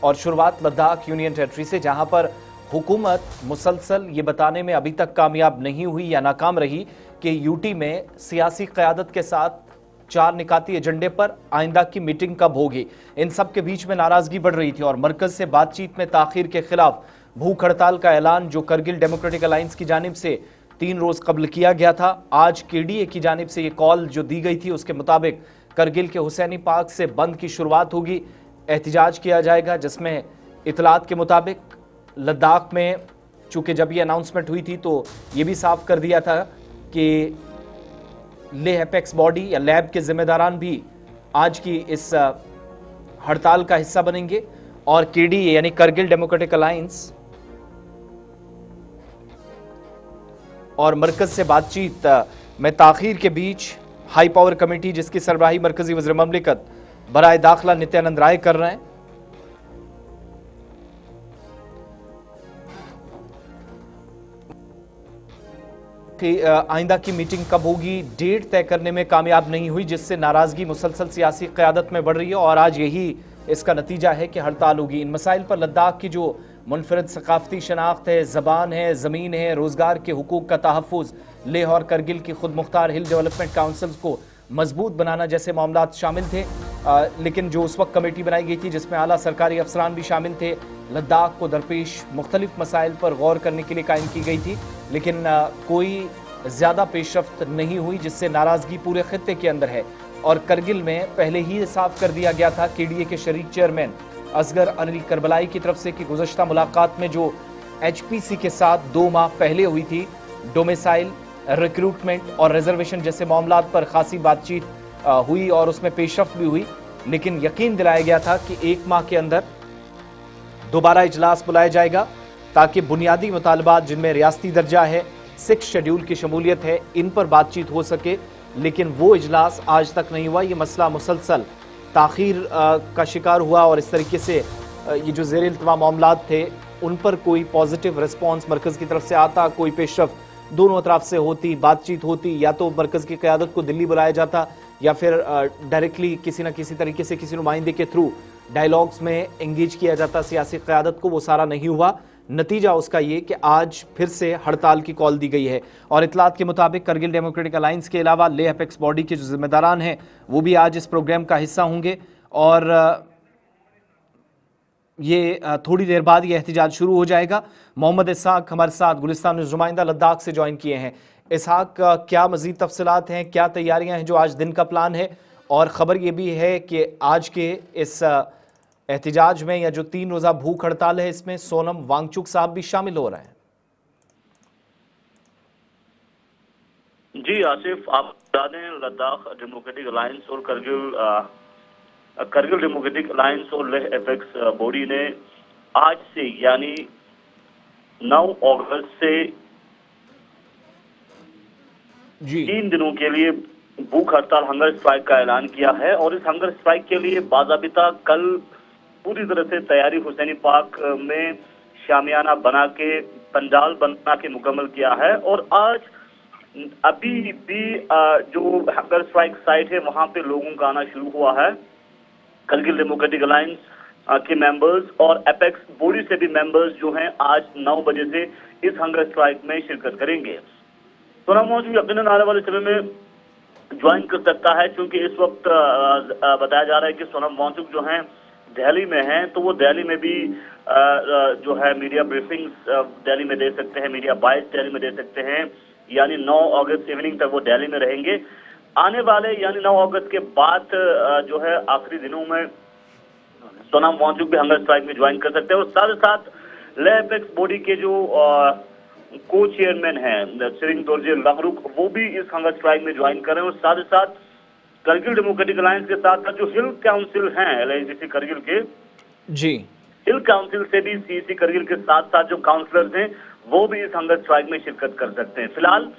और शुरुआत Ladakh union territory से, जहां पर हुकूमत मुसलसल ये बताने में अभी तक कामयाब नहीं हुई या नाकाम रही कि यूटी में सियासी क़यादत के साथ 4 निकाती एजेंडे पर आइंदा की मीटिंग कब होगी। इन सब के बीच में नाराजगी बढ़ रही थी और मरकज से बातचीत में ताखीर के खिलाफ भूख हड़ताल का ऐलान जो करगिल डेमोक्रेटिक अलायंस की जानिब से 3 रोज कबल किया गया था, आज केडीए की जानिब से ये कॉल जो दी गई थी उसके मुताबिक करगिल के हुसैनी पार्क से बंद की शुरुआत होगी, एहतजाज किया जाएगा, जिसमें इतलात के मुताबिक लद्दाख में चूंकि जब ये अनाउंसमेंट हुई थी तो ये भी साफ कर दिया था कि लेह एपेक्स बॉडी या लैब के जिम्मेदारान भी आज की इस हड़ताल का हिस्सा बनेंगे और केडीए यानी करगिल डेमोक्रेटिक अलायंस और मरकज से बातचीत में ताखीर के बीच हाई पावर कमेटी जिसकी सरबराही मरकजी वज़ीर ममलिकत बराए दाखिला नित्यानंद राय कर रहे हैं, आइंदा की मीटिंग कब होगी डेट तय करने में कामयाब नहीं हुई, जिससे नाराजगी मुसलसल सियासी क़यादत में बढ़ रही है और आज यही इसका नतीजा है कि हड़ताल होगी। इन मसाइल पर लद्दाख की जो मुनफरद सकाफती शनाख्त है, ज़बान है, ज़मीन है, रोज़गार के हुकूक का तहफ़्फ़ुज़, लेह और करगिल की खुद मुख्तार हिल डेवलपमेंट काउंसिल्स को मजबूत बनाना जैसे मामलात शामिल थे। लेकिन जो उस वक्त कमेटी बनाई गई थी जिसमें आला सरकारी अफसरान भी शामिल थे, लद्दाख को दरपेश मुख्तलिफ मसाइल पर गौर करने के लिए कायम की गई थी, लेकिन कोई ज़्यादा पेशरफ्त नहीं हुई, जिससे नाराज़गी पूरे खित्ते के अंदर है। और करगिल में पहले ही साफ कर दिया गया था केडीए के शरीक चेयरमैन असगर अली करबलाई की तरफ से कि गुज़श्ता मुलाकात में जो एचपीसी के साथ 2 माह पहले हुई थी, डोमिसाइल, रिक्रूटमेंट और रिजर्वेशन जैसे मामलात पर खासी बातचीत हुई और उसमें पेशरफ्त भी हुई, लेकिन यकीन दिलाया गया था कि 1 माह के अंदर दोबारा इजलास बुलाया जाएगा ताकि बुनियादी मुतालबात जिनमें रियासती दर्जा है, 6 शेड्यूल की शमूलियत है, इन पर बातचीत हो सके। लेकिन वो इजलास आज तक नहीं हुआ। ये मसला मुसलसल ताखीर का शिकार हुआ और इस तरीके से ये जो ज़ेर इल्तवा मामलात थे उन पर कोई पॉजिटिव रिस्पॉन्स मरकज़ की तरफ से आता, कोई पेशरफ्त दोनों अतराफ से होती, बातचीत होती, या तो मरकज़ की क़यादत को दिल्ली बुलाया जाता या फिर डायरेक्टली किसी न किसी तरीके से किसी नुमाइंदे के थ्रू डायलॉग्स में एंगेज किया जाता सियासी क़यादत को। वो सारा नहीं हुआ। नतीजा उसका ये कि आज फिर से हड़ताल की कॉल दी गई है और इतलात के मुताबिक करगिल डेमोक्रेटिक अलायंस के अलावा लेह एपेक्स बॉडी के जो जिम्मेदारान हैं वो भी आज इस प्रोग्राम का हिस्सा होंगे और ये थोड़ी देर बाद ये एहतजाज शुरू हो जाएगा। मोहम्मद इसहाक हमारे साथ गुलिस्तान नुमाइंदा लद्दाख से ज्वाइन किए हैं। इसहाक, क्या मज़ीद तफसीलात हैं, क्या तैयारियां हैं जो आज दिन का प्लान है? और ख़बर ये भी है कि आज के इस एहतजाज में या जो 3 रोज़ा भूख हड़ताल है इसमें सोनम वांगचुक साहब भी शामिल हो रहे हैं। जी आसिफ, आप बता दें लद्दाख डेमोक्रेटिक अलायंस और करगिल डेमोक्रेटिक अलायंस और लेह एपेक्स बॉडी ने आज से यानी 9 अगस्त से 3 दिनों के लिए भूख हड़ताल हंगर स्ट्राइक का ऐलान किया है और इस हंगर स्ट्राइक के लिए बाज़ाबिता कल पूरी तरह से तैयारी हुसैनी पार्क में शामियाना बना के पंडाल बना के मुकम्मल किया है और आज अभी भी जो हंगर स्ट्राइक साइट है वहां पे लोगों का आना शुरू हुआ है। करगिल डेमोक्रेटिक अलायंस के मेंबर्स और एपेक्स बॉडी से भी मेंबर्स जो हैं आज 9 बजे से इस हंगर स्ट्राइक में शिरकत करेंगे। सोनम वांगचुक यकीनन आने वाले समय में ज्वाइन कर सकता है, क्योंकि इस वक्त बताया जा रहा है कि सोनम वांगचुक जो हैं दिल्ली में हैं, तो वो दिल्ली में भी जो है मीडिया ब्रीफिंग्स दिल्ली में दे सकते हैं, मीडिया बाइट दिल्ली में दे सकते हैं। यानी 9 अगस्त इवनिंग तक वो दिल्ली में रहेंगे। आने वाले यानी 9 अगस्त के बाद जो है आखिरी दिनों में सोनम वांगचुक भी हंगर स्ट्राइक में ज्वाइन कर सकते हैं और साथ ही साथ लेह एपेक्स बॉडी के जो को चेयरमैन हैं सिरिंग दोरजे लहरुक, वो भी इस हंगर स्ट्राइक में ज्वाइन कर रहे हैं और साथ ही साथ करगिल डेमोक्रेटिक अलायंस के साथ साथ जो हिल काउंसिल हैं एलआईसीसी करगिल के जी हिल काउंसिल से भी सीसी करगिल के साथ साथ जो काउंसलर्स हैं वो भी इस हंगर स्ट्राइक में शिरकत कर सकते हैं। फिलहाल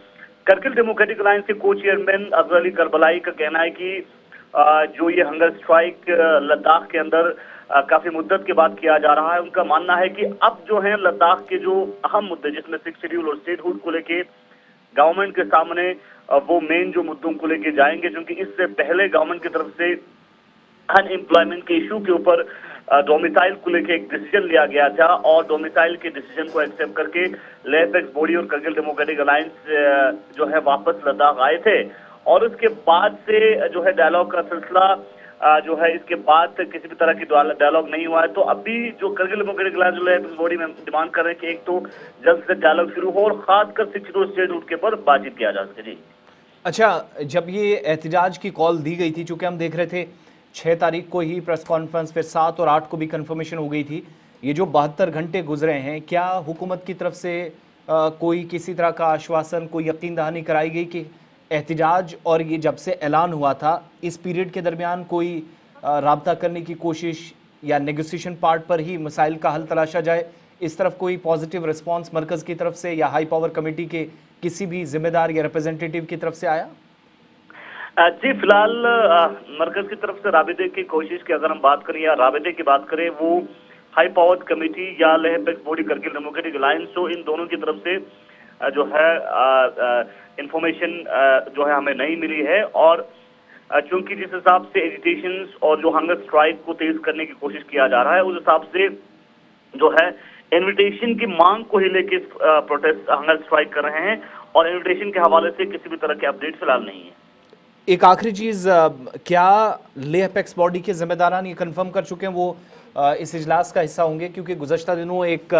करगिल डेमोक्रेटिक अलायंस के को चेयरमैन असगर अली करबलाई का कहना है कि जो ये हंगर स्ट्राइक लद्दाख के अंदर काफी मुद्दत के बाद किया जा रहा है। उनका मानना है कि अब जो है लद्दाख के जो अहम मुद्दे जिसमें 6 शेड्यूल और स्टेटहुड को लेके गवर्नमेंट के सामने वो मेन जो मुद्दों को लेके जाएंगे, क्योंकि इससे पहले गवर्नमेंट की तरफ से अनएम्प्लॉयमेंट के इशू के ऊपर डोमिसाइल को लेकर एक डिसीजन लिया गया था और डोमिसाइल के डिसीजन को एक्सेप्ट करके लेह अपेक्स बॉडी और करगिल डेमोक्रेटिक अलायंस जो है वापस लद्दाख आए थे। और उसके बाद से जो है डायलॉग का सिलसिला जो है इसके बाद किसी भी तरह की डायलॉग नहीं हुआ है। तो अभी जो करगिल डेमोक्रेटिक अलायंस जो लेह अपेक्स बॉडी में डिमांड कर रहे हैं कि एक तो जल्द से डायलॉग शुरू हो और खासकर 62 स्टेट रूट के ऊपर बातचीत किया जा सके। जी अच्छा, जब ये एहतजाज की कॉल दी गई थी, चूंकि हम देख रहे थे 6 तारीख को ही प्रेस कॉन्फ्रेंस, फिर 7 और 8 को भी कंफर्मेशन हो गई थी, ये जो 72 घंटे गुजरे हैं, क्या हुकूमत की तरफ से कोई किसी तरह का आश्वासन, कोई यकीन दहानी कराई गई कि एहतजाज और ये जब से ऐलान हुआ था इस पीरियड के दरमियान कोई राब्ता करने की कोशिश या नेगोशिएशन पार्ट पर ही मसाइल का हल तलाशा जाए? इस तरफ कोई पॉजिटिव रिस्पांस मरकज़ की तरफ से या हाई पावर कमेटी के किसी भी जिम्मेदार या रिप्रेजेंटेटिव की तरफ से आया? जी फिलहाल मरकज की तरफ से राबिते की कोशिश की अगर हम बात करें या राबिते की बात करें, वो हाई पावर्ड कमेटी या Leh apex body Kargil democratic alliance, तो इन दोनों की तरफ से जो है इंफॉर्मेशन जो है हमें नहीं मिली है। और चूंकि जिस हिसाब से एजिटेशंस और जो हंगर स्ट्राइक को तेज करने की कोशिश किया जा रहा है, उस हिसाब से जो है इन्विटेशन की मांग को ही लेके प्रोटेस्ट हंगर स्ट्राइक कर रहे हैं और इन्विटेशन के हवाले से किसी भी तरह के अपडेट फिलहाल नहीं है। एक आखिरी चीज़, क्या लेह अपेक्स बॉडी के जिम्मेदारान ये कंफर्म कर चुके हैं वो इस इजलास का हिस्सा होंगे? क्योंकि गुज़श्ता दिनों एक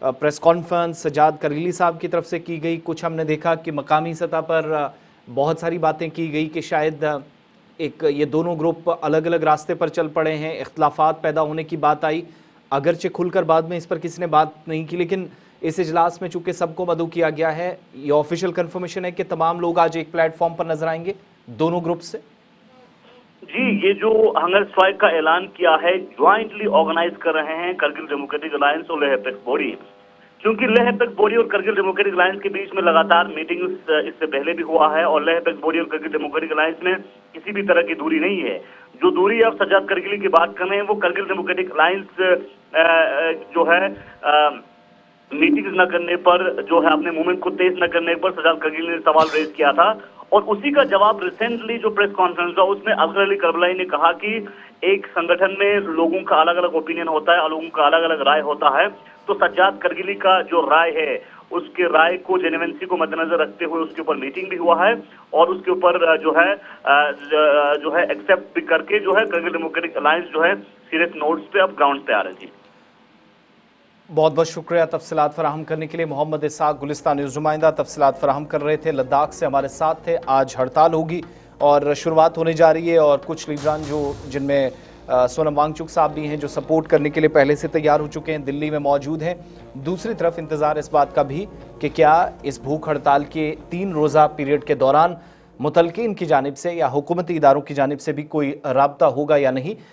प्रेस कॉन्फ्रेंस सजाद करगिली साहब की तरफ से की गई, कुछ हमने देखा कि मकामी सतह पर बहुत सारी बातें की गई कि शायद एक ये दोनों ग्रुप अलग अलग रास्ते पर चल पड़े हैं, इख्तलाफात पैदा होने की बात आई, अगरचे खुलकर बाद में इस पर किसी ने बात नहीं की, लेकिन इस इजलास में चूंकि सबको मदऊ किया गया है, ये ऑफिशियल कंफर्मेशन है कि तमाम लोग आज एक प्लेटफॉर्म पर नजर आएंगे दोनों ग्रुप से? जी, ये जो हंगर स्ट्राइक का ऐलान किया है ज्वाइंटली ऑर्गेनाइज कर रहे हैं करगिल डेमोक्रेटिक अलायंस और लेह अपेक्स बॉडी। क्योंकि लेह अपेक्स बॉडी और करगिल डेमोक्रेटिक अलायंस के बीच में लगातार मीटिंग्स इससे पहले भी हुआ है और लेह अपेक्स बॉडी और करगिल डेमोक्रेटिक अलायंस में किसी भी तरह की दूरी नहीं है। जो दूरी अब सजाद करगिली की बात कर रहे हैं वो करगिल डेमोक्रेटिक अलायंस जो है मीटिंग्स न करने पर, जो है अपने मूवमेंट को तेज न करने पर सजाद करगिली ने सवाल रेज किया था और उसी का जवाब रिसेंटली जो प्रेस कॉन्फ्रेंस हुआ उसमें अफजल अली करबलाई ने कहा कि एक संगठन में लोगों का अलग अलग ओपिनियन होता है और लोगों का अलग अलग राय होता है, तो सज्जाद करगिली का जो राय है उसके राय को जेन्युइनिटी को मद्देनजर रखते हुए उसके ऊपर मीटिंग भी हुआ है और उसके ऊपर जो है एक्सेप्ट भी करके जो है करगिल डेमोक्रेटिक अलायंस जो है सीरियस नोट्स पे अब ग्राउंड पे आ रही थी। बहुत बहुत शुक्रिया तफसीलात फराहम करने के लिए। मोहम्मद इसाक गुलिस्तान न्यूज़ नुमाइंदा तफसीलात फराहम कर रहे थे, लद्दाख से हमारे साथ थे। आज हड़ताल होगी और शुरुआत होने जा रही है और कुछ लीडरान जिनमें सोनम वांगचुक साहब भी हैं जो सपोर्ट करने के लिए पहले से तैयार हो चुके हैं, दिल्ली में मौजूद हैं। दूसरी तरफ इंतज़ार इस बात का भी कि क्या इस भूख हड़ताल के 3 रोज़ा पीरियड के दौरान मुतलकीन की जानिब से या हुकूमती इदारों की जानिब से भी कोई राब्ता होगा या नहीं।